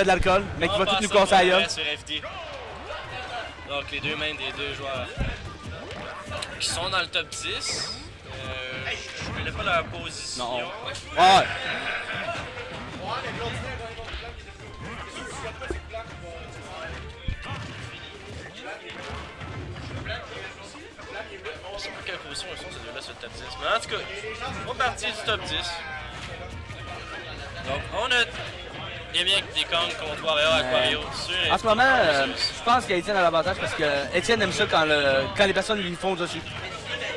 de l'alcool, mais qui va tout nous casser à gueule. Sur FD. Donc les deux mains des deux joueurs qui sont dans le top 10. Je connais pas leur position. Non. Ouais. Je sais pas quelle position ils sont ces deux-là sur le top 10. Mais en tout cas, on est parti du top 10. Donc on a Emiek des Kong contre Wario Aquario sur En ce moment, je pense qu'Étienne a l'avantage parce que Étienne aime ça quand les personnes lui font dessus.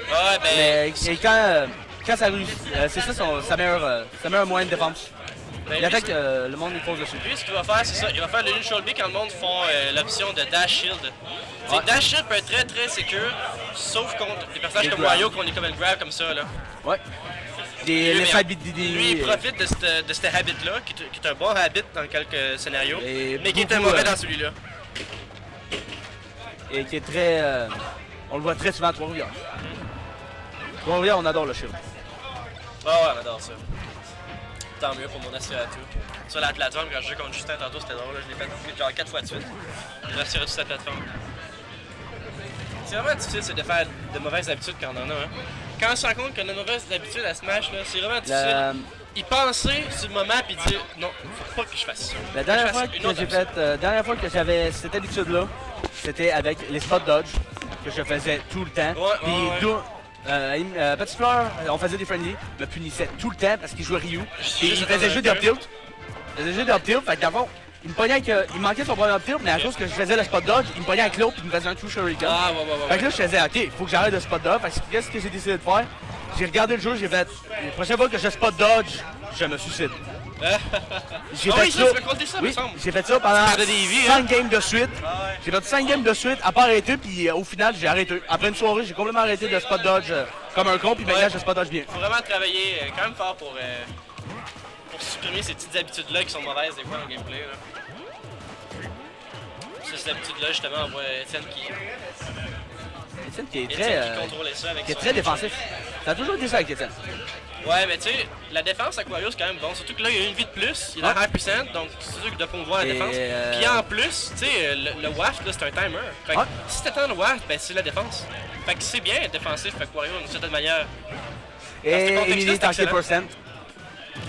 Ouais, ben. Mais et quand ça réussit, c'est ça sa meilleure moyen de défense. Ben, Il attaque le monde lui fonce dessus. Lui, ce qu'il va faire, c'est ça. Il va faire le neutral B quand le monde font l'option de Dash Shield. Ouais. Dash Shield peut être très très secure, sauf contre des personnages comme Wario qui ont des command grab comme ça. Là. Ouais. Les side beat DD. Lui, il profite de ce habit-là, qui est un bon habit dans quelques scénarios, mais qui était mauvais dans celui-là. Et qui est très. On le voit très souvent à Trois-Rivières. Trois-Rivières, on adore le shield. Ah ouais, on adore ça. Tant mieux pour mon Aspiratou. Sur la plateforme, quand je jouais contre Justin tantôt, c'était drôle. Je l'ai fait genre 4 fois de suite. J'ai Aspiratou sur la plateforme. C'est vraiment difficile de faire de mauvaises habitudes quand on en a. Hein. Quand on se rend compte qu'on a de mauvaises habitudes à Smash, c'est vraiment difficile. Y penser sur le moment puis dire non, faut pas que je fasse ça. La dernière fois que j'avais cette habitude-là, c'était avec les spot dodge que je faisais tout le temps. Petite Fleur, on faisait des friendly, me punissait tout le temps parce qu'il jouait Ryu. Et il faisait juste des up-tilt. Il faisait juste des up-tilt, fait que d'abord, il me pognait avec. Il manquait son premier up-tilt, mais à cause que je faisais le spot dodge, il me pognait avec l'autre et il me faisait un true shuriken. Fait que là, je faisais, ok, faut que j'arrête de spot dodge. Fait que qu'est-ce que j'ai décidé de faire? J'ai regardé le jeu, j'ai fait. La prochaine fois que je spot dodge, je me suicide. J'ai fait ça pendant 5 games de suite. J'ai fait 5 games de suite à pas arrêter, puis au final j'ai arrêté. Après une soirée, j'ai complètement arrêté de spot dodge comme un con, puis maintenant je spot dodge bien. Faut vraiment travailler quand même fort pour supprimer ces petites habitudes-là qui sont mauvaises des fois dans le gameplay. C'est cette habitude-là justement, on voit Étienne qui est très défensif. Ça a toujours été ça avec Étienne. Ouais, mais tu sais, la défense Aquario c'est quand même bon. Surtout que là, il y a une vie de plus, il est dans high percent, donc c'est sûr qu'il doit promouvoir la défense. Puis en plus, tu sais, le waft, là, c'est un timer. Fait que si t'attends le waft, ben c'est la défense. Fait que c'est bien être défensif Aquario d'une certaine manière. Et il est en quel percent?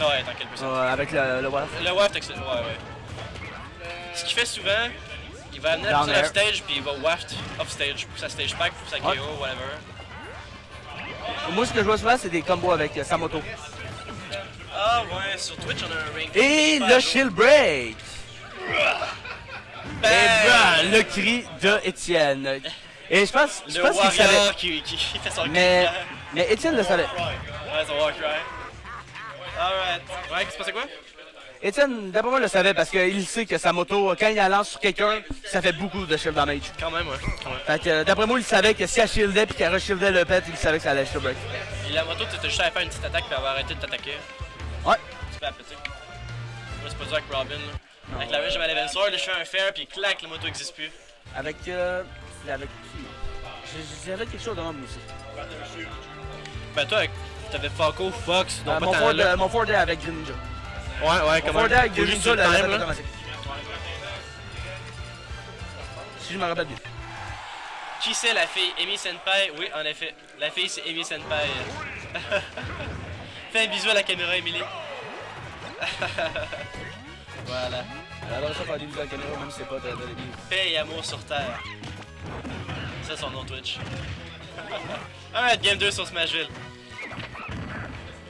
Ouais, dans quel percent? Avec le waft. Le waft, excellent. Ouais. Ce qu'il fait souvent, il va amener la personne off-stage, puis il va waft off-stage pour sa stage pack, pour sa KO, whatever. Moi, ce que je vois souvent, c'est des combos avec Samoto. Ah ouais, sur Twitch, on a un rank. Et le shield break! Et le cri de Étienne. Et je pense qu'il savait. Qui fait son mais Étienne le savait. Ouais, son war cry. Alright. Ouais, qu'est-ce que c'est quoi? Étienne, d'après moi, le savait parce qu'il sait que sa moto, quand il la lance sur quelqu'un, ça fait beaucoup de shield damage. Quand même, ouais. Fait que d'après moi, il savait que si elle shieldait et qu'elle reshieldait le pet, il savait que ça allait shield break. Et la moto, t'étais juste à faire une petite attaque et elle va arrêter de t'attaquer. Ouais. Tu fais la petite. Moi, c'est pas dur avec Robin. Là. Avec la Rage of Elevansor, je fais un fair puis clac, la moto n'existe plus. Avec qui? J'avais quelque chose de même aussi. Ben toi, t'avais Falco, Fox, donc mon Ford avec Greninja. Ouais, comment? Ford avec Greninja, la time, automatique. Si je me rappelle bien. Qui c'est la fille? Amy Senpai? Oui, en effet. La fille, c'est Amy Senpai. Fais un bisou à la caméra, Emily. Voilà. Alors ça, faire des bisous à la caméra, même si c'est pas de l'église. Paix et amour sur Terre. C'est son nom Twitch. Alright, game 2 sur Smashville.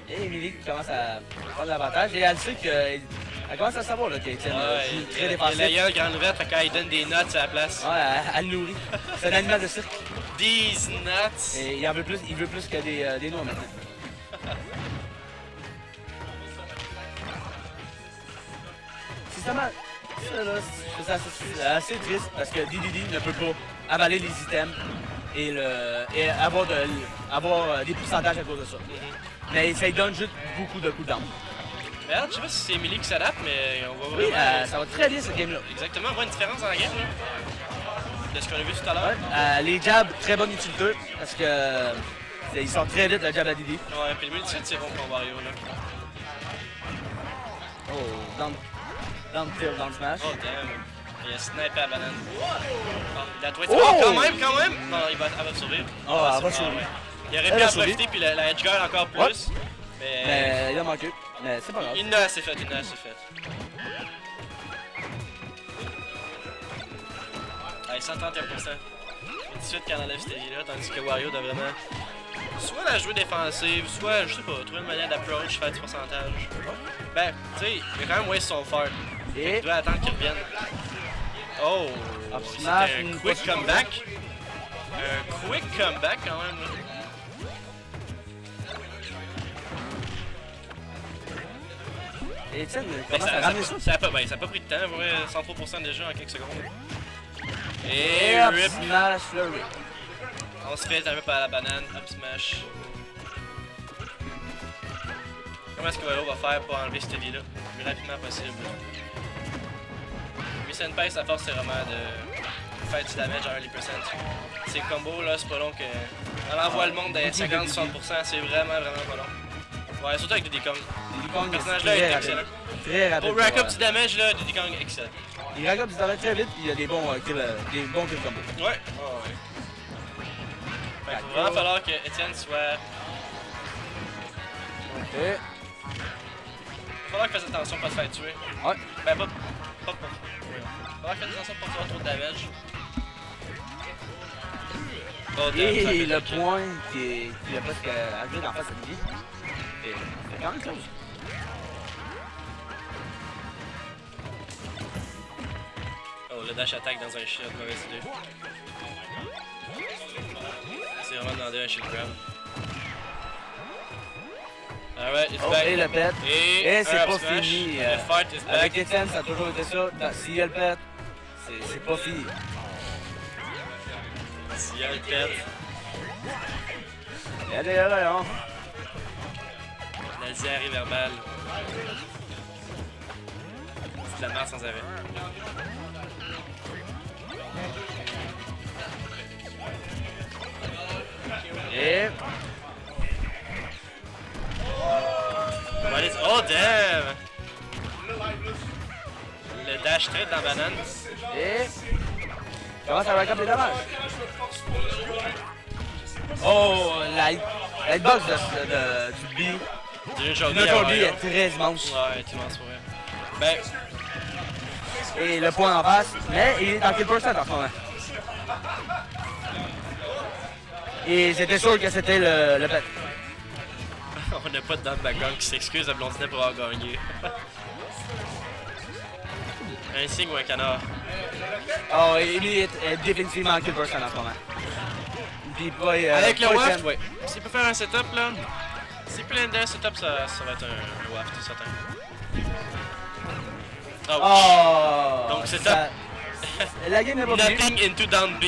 Et Emily qui commence à prendre l'avantage et elle sait que. Elle commence à savoir qu'Étienne joue très défensif. Elle a la grande ouverte, fait qu'elle donne des notes à la place. Ouais, elle le nourrit. C'est un animal de cirque. These nuts! Et il veut plus que des noix maintenant. C'est seulement. Ça là, c'est assez triste parce que DDD ne peut pas avaler les items et avoir des pourcentages à cause de ça. Mais ça lui donne juste beaucoup de coups d'armes. Je sais pas si c'est Emily qui s'adapte, mais on va voir. Oui, ça va très bien cette game-là. Exactement, on voit une différence dans la game là. De ce qu'on a vu tout à l'heure. Ouais, les jabs, très bonne utilité parce que ils sortent très vite le jab à Didi. Ouais, puis le multi c'est bon pour Wario là. Oh, down. Dans le tilt, dans le smash. Oh damn. Il a snipé la banane. Oh, il a twitch. Oh! Oh, quand même! Non, elle va survivre. Oh, elle va c'est survivre. ouais. Il aurait Elle pu a en survécu. profiter puis la edge guard encore plus. Ouais. Mais. Mais il a manqué. Mais c'est pas grave. Il n'a assez fait, il n'a assez fait. Allez, 131%. Tout de suite quand on enlève cette vie là, tandis que Wario doit vraiment soit la jouer défensive, soit, je sais pas, trouver une manière d'approach, faire du pourcentage. Ben, tu sais, il y a quand même Waste son fort. Et Il doit attendre qu'il revienne. Oh! Up C'était smash, un une quick position. comeback. Un quick comeback quand même. Là. Et Étienne, Ben, comment ça ramène ça? ça a pas pris de temps, vrai, 103% déjà en quelques secondes. Et Et up rip! smash flurry. On se fait taper par la banane, up smash. Comment est-ce que Wario va faire pour enlever cette vie là le plus rapidement possible? Lui Senpai, sa force c'est vraiment de faire du damage à early percent. Ces combos là, c'est pas long que. On envoie le monde des 50-60%, c'est vraiment pas long. Ouais, surtout avec Diddy Kong. Diddy Kong, Le personnage c'est là est très excellent. rapide. Très rapide. Pour rack up du damage là, Diddy Kong excellent. Il rack up du damage très vite, puis il y a des bons kill combos. Ouais. Oh, ouais. Il va vraiment falloir que Étienne soit. Ok. Il va falloir qu'il fasse attention pour pas se faire tuer. Ouais. Ben, pas. Il va falloir qu'il fasse attention pour pas avoir trop de damage. Oh, damn, ça Et fait le kill. point qui a presque arrivé d'en face de lui. Et c'est quand même close. Oh, le dash attack dans un shield, mauvaise idée. C'est vraiment demandé un shield grab. Alright, it's Oh, back. et le pet. Et Et c'est un pas up smash. fini. Le fight is Avec back. Étienne, ça a toujours été ça. S'il y a le pet, c'est pas fini. S'il y a le pet. Il y a des erreurs, hein. La diarrhée verbale. C'est de la merde sans arrêt. Et Oh damn! Le dash trade dans la banane. comment ça rack up les dommages? Oh, la hitbox du B. Du Du Neutral B est très immense. Ouais, tu m'en souviens. Ben, Et le point en face, mais il est dans kill percent en ce moment. Et j'étais sûr que c'était le pet. on n'a pas de dame background qui s'excuse à Blondinet pour avoir gagné. Un signe ou un canard? Oh, Emily est définitivement en kill percent en ce moment. Puis pas, Avec le pas waft, Étienne. ouais. S'il peut faire un setup là, s'il plein d'un setup, ça va être un waft, c'est certain. Oh, Oh! Donc, setup. ça- La game n'est pas finie. nothing into down B.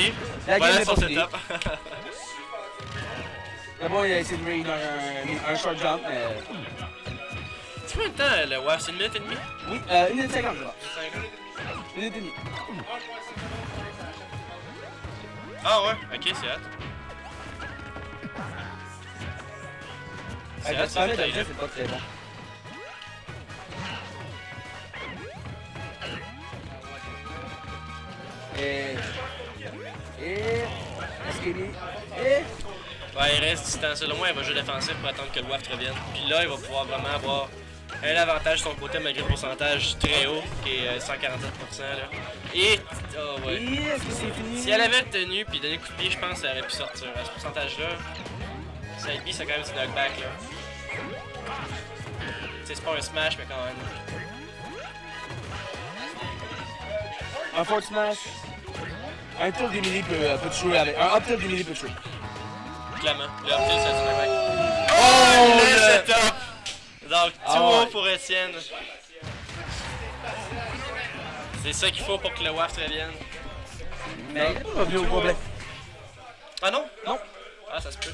La game Voilà n'est son pas finie. setup. D'abord, il a essayé de read un short jump, mais... C'est combien de temps le waft? C'est 1 minute et demie? Oui, 1 minute 50, je pense. 1 minute et demie. Ah ouais, ok, c'est hâte. C'est hâte, Ça c'est de fait dire, c'est pas très bon. Et... Escalier. Et... Ouais, il reste du temps. Selon moi, il va jouer défensif pour attendre que le waft revienne. Puis là, il va pouvoir vraiment avoir un avantage de son côté malgré le pourcentage très haut, qui est 147%. Là. Et, oh ouais. Et est-ce que c'est fini? Si elle avait tenu puis donné le coup de pied, je pense qu'elle aurait pu sortir. À ce pourcentage-là, Side B, c'est quand même du knockback. Là. C'est pas un smash, mais quand même. Un forward smash. Un tour d'Emily peut tuer avec... Un up tilt d'Emily peut tuer. Clairement. Le up tilt, c'est du knockback. Oh, Le le- setup! Donc, tout Ah haut ouais. pour Étienne. C'est ça qu'il faut pour que le waft revienne. Mais il est pas venu au complet. Ah non? Non. Ah, ça se peut.